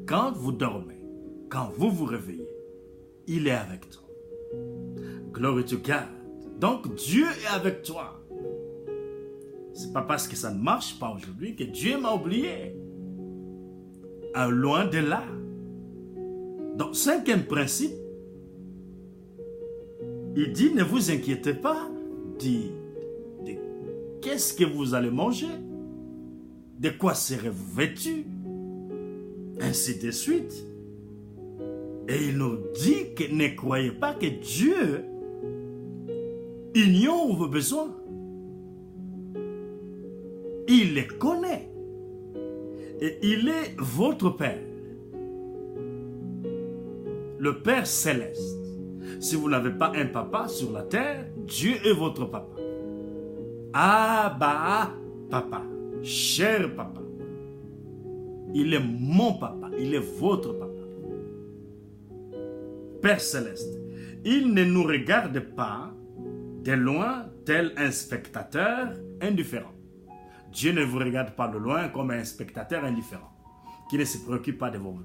Quand vous dormez, quand vous vous réveillez, il est avec toi. Glory to God. Donc Dieu est avec toi. C'est pas parce que ça ne marche pas aujourd'hui que Dieu m'a oublié. Loin de là. Donc, cinquième principe, il dit, ne vous inquiétez pas de qu'est-ce que vous allez manger, de quoi serez-vous vêtus, ainsi de suite. Et il nous dit que ne croyez pas que Dieu ignore vos besoins. Il les connaît. Et il est votre Père. Le Père céleste. Si vous n'avez pas un papa sur la terre, Dieu est votre papa. Abba, papa. Cher papa. Il est mon papa. Il est votre papa. Père céleste. Il ne nous regarde pas de loin tel un spectateur indifférent. Dieu ne vous regarde pas de loin comme un spectateur indifférent, qui ne se préoccupe pas de vos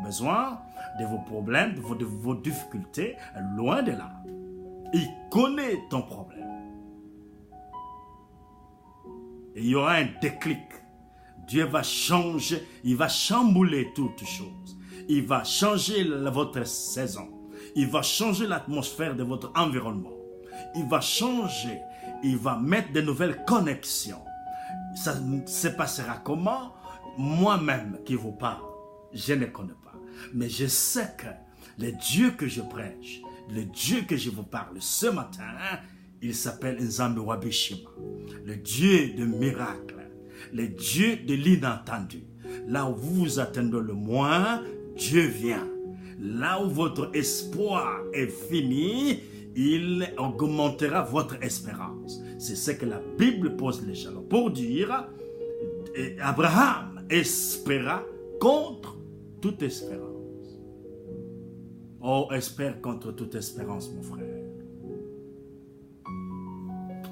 besoins, de vos problèmes, de vos difficultés, loin de là. Il connaît ton problème. Et il y aura un déclic. Dieu va changer, il va chambouler toutes choses. Il va changer votre saison. Il va changer l'atmosphère de votre environnement. Il va changer, il va mettre de nouvelles connexions. Ça se passera comment? Moi-même qui vous parle, je ne connais pas. Mais je sais que le Dieu que je prêche, le Dieu que je vous parle ce matin, il s'appelle Nzambe Wabishima. Le Dieu de miracles, le Dieu de l'inattendu. Là où vous vous attendez le moins, Dieu vient. Là où votre espoir est fini, il augmentera votre espérance. C'est ce que la Bible pose les jalons pour dire, Abraham espéra contre toute espérance. Oh, espère contre toute espérance, mon frère.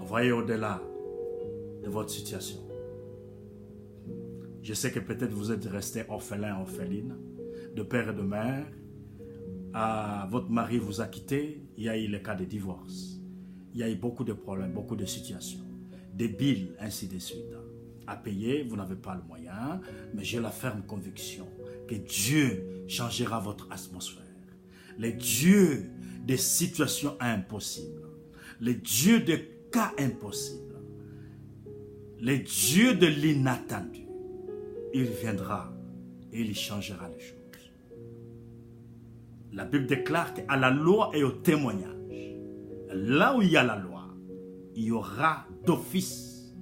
Voyez au-delà de votre situation. Je sais que peut-être vous êtes resté orphelin, orpheline, de père et de mère. Votre mari vous a quitté, il y a eu le cas de divorce. Il y a eu beaucoup de problèmes, beaucoup de situations. Des billes, ainsi de suite. À payer, vous n'avez pas le moyen, mais j'ai la ferme conviction que Dieu changera votre atmosphère. Le Dieu des situations impossibles. Le Dieu des cas impossibles. Le Dieu de l'inattendu. Il viendra et il changera les choses. La Bible déclare qu'à la loi et au témoignage, là où il y a la loi, il y aura d'office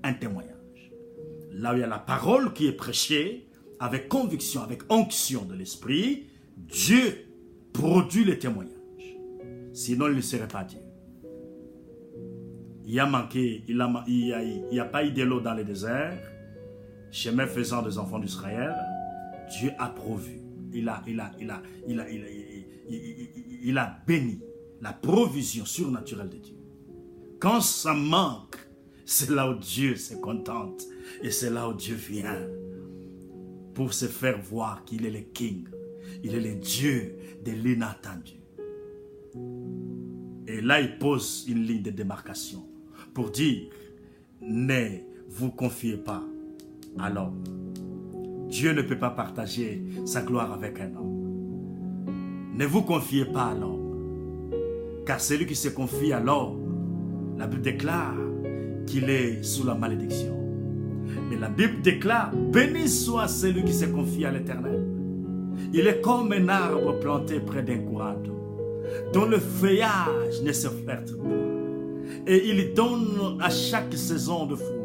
un témoignage. Là où il y a la parole qui est prêchée, avec conviction, avec onction de l'esprit, Dieu produit le témoignage. Sinon, il ne serait pas Dieu. Il y a manqué, il n'y a pas eu de l'eau dans le désert. Chemin faisant des enfants d'Israël, Dieu a pourvu. Il a béni la provision surnaturelle de Dieu. Quand ça manque, c'est là où Dieu se contente. Et c'est là où Dieu vient pour se faire voir qu'il est le King. Il est le Dieu de l'inattendu. Et là, il pose une ligne de démarcation pour dire, ne vous confiez pas à l'homme. Dieu ne peut pas partager sa gloire avec un homme. Ne vous confiez pas à l'homme. Car celui qui se confie à l'homme, la Bible déclare qu'il est sous la malédiction. Mais la Bible déclare, béni soit celui qui se confie à l'Éternel. Il est comme un arbre planté près d'un courant d'eau, dont le feuillage ne se perd pas. Et il donne à chaque saison de fruits.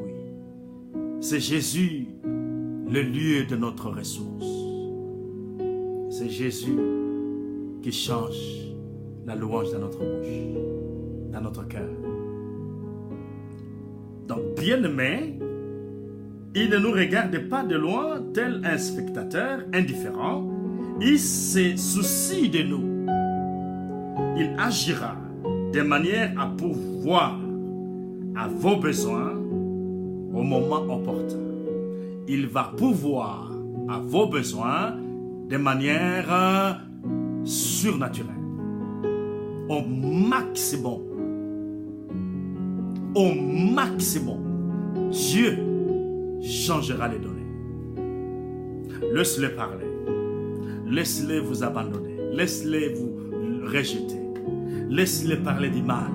C'est Jésus, le lieu de notre ressource. C'est Jésus qui change la louange dans notre bouche, dans notre cœur. Donc, bien-aimé, il ne nous regarde pas de loin tel un spectateur indifférent. Il se soucie de nous. Il agira de manière à pourvoir à vos besoins au moment opportun. Il va pourvoir à vos besoins de manière surnaturelle. Au maximum. Au maximum. Dieu changera les données. Laisse-le parler. Laisse-le vous abandonner. Laisse-le vous rejeter. Laisse-le parler du mal.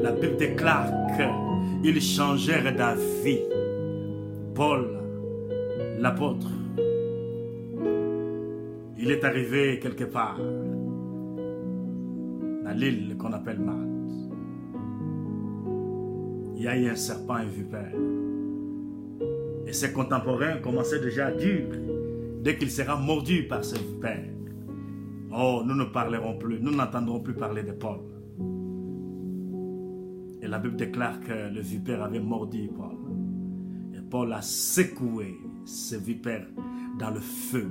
La Bible déclare qu'il changera d'avis. Paul, l'apôtre, il est arrivé quelque part dans l'île qu'on appelle Malte. Il y a eu un serpent, un vipère. Et ses contemporains commençaient déjà à dire, dès qu'il sera mordu par ce vipère, oh, nous ne parlerons plus, nous n'entendrons plus parler de Paul. Et la Bible déclare que le vipère avait mordu Paul. Et Paul a secoué ce vipère dans le feu.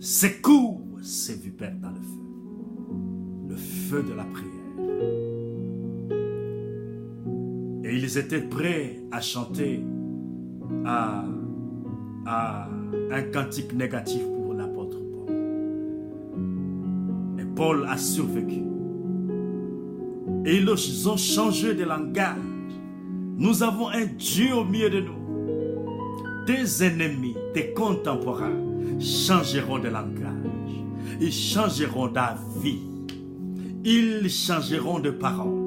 Secoue ce vipère dans le feu. Le feu de la prière. Et ils étaient prêts à chanter à un cantique négatif pour l'apôtre Paul. Et Paul a survécu. Et ils ont changé de langage. Nous avons un Dieu au milieu de nous. Tes ennemis, tes contemporains changeront de langage. Ils changeront d'avis. Ils changeront de parole.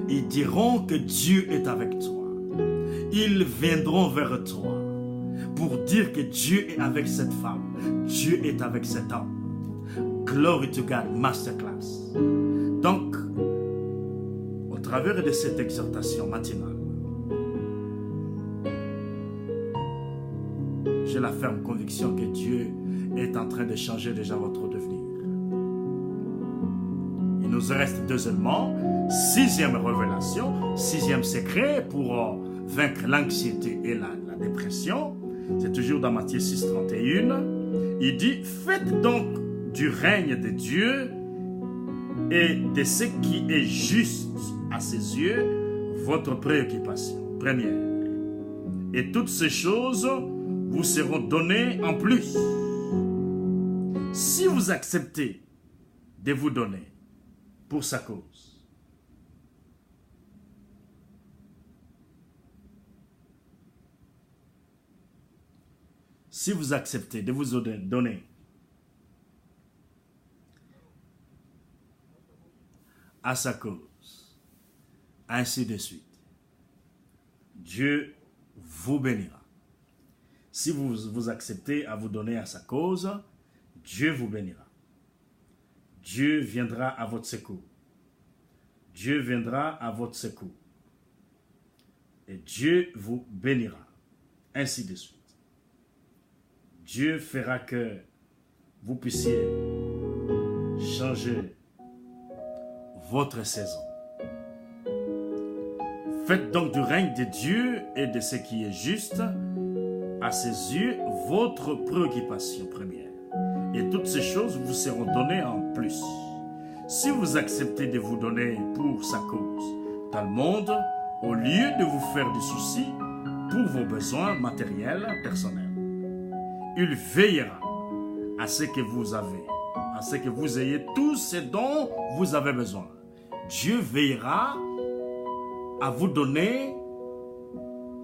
Ils diront que Dieu est avec toi. Ils viendront vers toi pour dire que Dieu est avec cette femme. Dieu est avec cet homme. Glory to God, masterclass. Donc, au travers de cette exhortation matinale, j'ai la ferme conviction que Dieu est en train de changer déjà votre devenir. Il nous reste deuxièmement, sixième révélation, sixième secret pour vaincre l'anxiété et la dépression. C'est toujours dans Matthieu 6, 31. Il dit, faites donc du règne de Dieu et de ce qui est juste à ses yeux, votre préoccupation première. Et toutes ces choses vous seront données en plus. Si vous acceptez de vous donner pour sa cause. Si vous acceptez de vous donner à sa cause, ainsi de suite, Dieu vous bénira. Si vous acceptez à vous donner à sa cause, Dieu vous bénira. Dieu viendra à votre secours. Dieu viendra à votre secours. Et Dieu vous bénira. Ainsi de suite. Dieu fera que vous puissiez changer votre saison. Faites donc du règne de Dieu et de ce qui est juste à ses yeux votre préoccupation première. Et toutes ces choses vous seront données en plus. Si vous acceptez de vous donner pour sa cause dans le monde, au lieu de vous faire des soucis pour vos besoins matériels personnels, il veillera à ce que vous avez, à ce que vous ayez tout ce dont vous avez besoin. Dieu veillera à vous donner,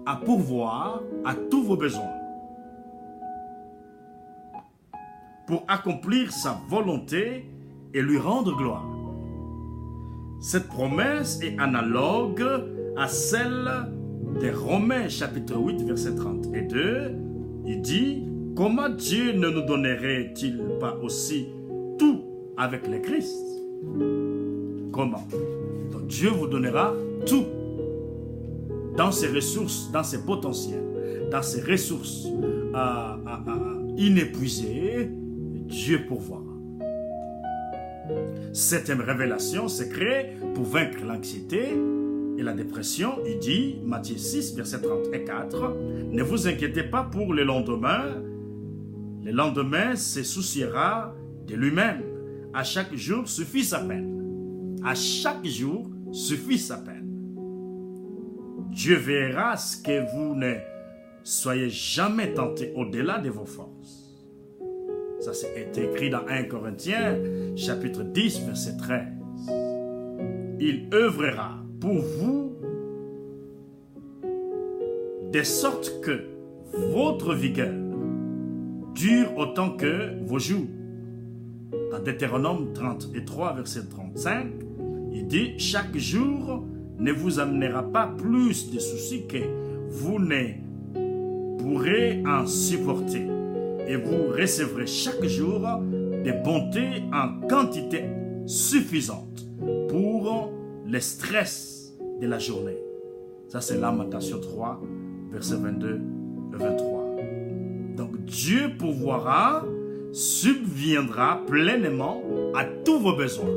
à pourvoir à tous vos besoins pour accomplir sa volonté et lui rendre gloire. Cette promesse est analogue à celle des Romains chapitre 8 verset 32. Il dit: comment Dieu ne nous donnerait-il pas aussi tout avec le Christ? Comment? Donc Dieu vous donnera tout dans ses ressources, dans ses potentiels, dans ses ressources inépuisées. Dieu pourvoira. Septième révélation, secret pour vaincre l'anxiété et la dépression. Il dit, Matthieu 6, verset 34, ne vous inquiétez pas pour le lendemain. Le lendemain se souciera de lui-même. À chaque jour suffit sa peine. À chaque jour suffit sa peine. Dieu verra à ce que vous ne soyez jamais tentés au-delà de vos forces. Ça, c'est écrit dans 1 Corinthiens, chapitre 10, verset 13. Il œuvrera pour vous de sorte que votre vigueur dure autant que vos jours. Dans Deutéronome 33, verset 35, il dit, chaque jour ne vous amènera pas plus de soucis que vous ne pourrez en supporter. Et vous recevrez chaque jour des bontés en quantité suffisante pour le stress de la journée. Ça, c'est Lamentation 3, verset 22 et 23. Donc, Dieu pourvoira, subviendra pleinement à tous vos besoins.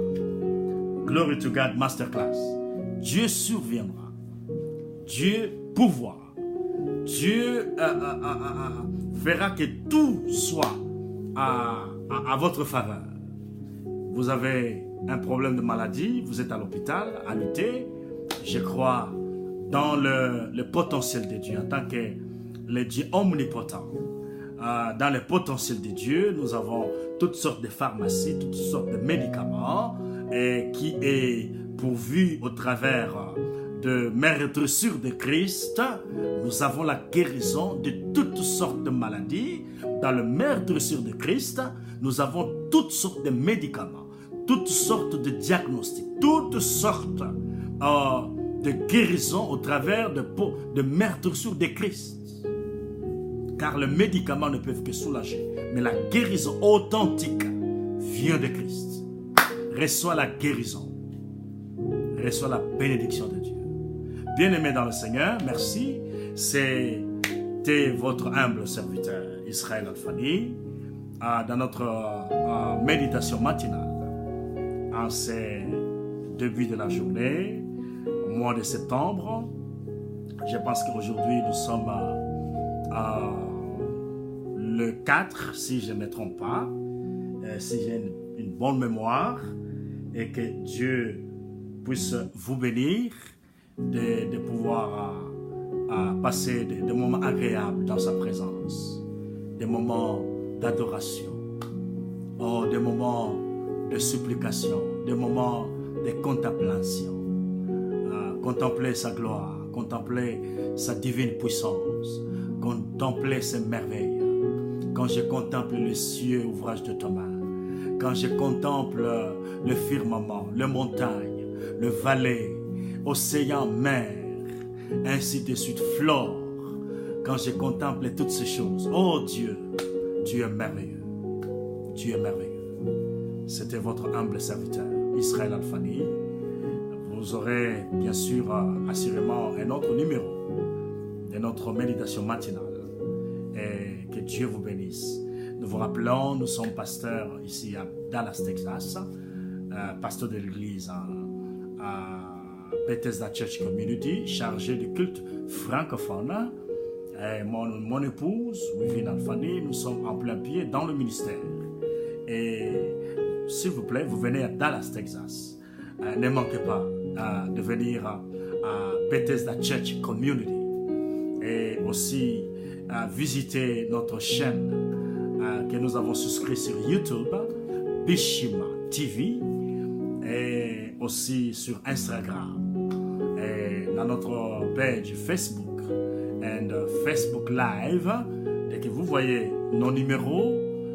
Glory to God Masterclass. Dieu surviendra. Dieu pourvoira. Dieu fera que tout soit à votre faveur. Vous avez un problème de maladie, vous êtes à l'hôpital, à lutter. Je crois dans le potentiel de Dieu, en tant que le Dieu omnipotent. Dans le potentiel de Dieu, nous avons toutes sortes de pharmacies, toutes sortes de médicaments qui est pourvu au travers de meurtrissures de Christ. Nous avons la guérison de toutes sortes de maladies. Dans le meurtrissure de Christ, nous avons toutes sortes de médicaments, toutes sortes de diagnostics, toutes sortes de guérisons au travers de meurtrissures de Christ. Car les médicaments ne peuvent que soulager, mais la guérison authentique vient de Christ. Reçois la guérison. Reçois la bénédiction de Dieu. Bien-aimés dans le Seigneur, merci. C'était votre humble serviteur Israël Alfani dans notre méditation matinale en ce début de la journée, au mois de septembre. Je pense qu'aujourd'hui nous sommes le 4, si je ne me trompe pas. si j'ai une bonne mémoire, et que Dieu puisse vous bénir de pouvoir passer des moments agréables dans sa présence, des moments d'adoration, des moments de supplication, des moments de contemplation. Contempler sa gloire, contempler sa divine puissance, contempler ses merveilles. Quand je contemple les cieux, ouvrage de ta main, quand je contemple le firmament, les montagnes, le vallée, océan, mer, ainsi de suite, flore, quand je contemple toutes ces choses, oh Dieu, tu es merveilleux, tu es merveilleux. C'était votre humble serviteur, Israël Alfani. Vous aurez bien sûr assurément un autre numéro de notre méditation matinale. Et que Dieu vous bénisse. Nous vous rappelons, nous sommes pasteurs ici à Dallas, Texas, pasteur de l'église à Bethesda Church Community, chargé du culte francophone. Et mon épouse, Wivine Alfani, nous sommes en plein pied dans le ministère. Et s'il vous plaît, vous venez à Dallas, Texas. Ne manquez pas de venir à Bethesda Church Community et aussi visiter notre chaîne que nous avons souscrit sur YouTube, Bishima TV, et aussi sur Instagram, et dans notre page Facebook et Facebook Live. Dès que vous voyez nos numéros,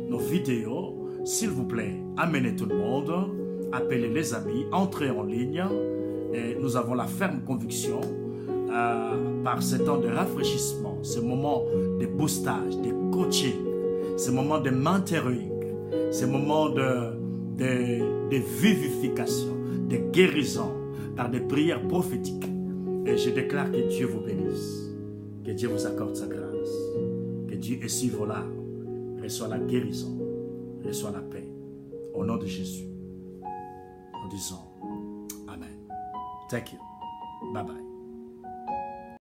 nos vidéos, s'il vous plaît, amenez tout le monde, appelez les amis, entrez en ligne. Et nous avons la ferme conviction, par ce temps de rafraîchissement, ce moment de boostage, de coaching, ce moment de mentoring, ce moment de vivification, de guérison, par des prières prophétiques. Et je déclare que Dieu vous bénisse, que Dieu vous accorde sa grâce, que Dieu essuie vos larmes, reçoit la guérison, reçoit la paix. Au nom de Jésus, nous disons Amen. Thank you. Bye bye.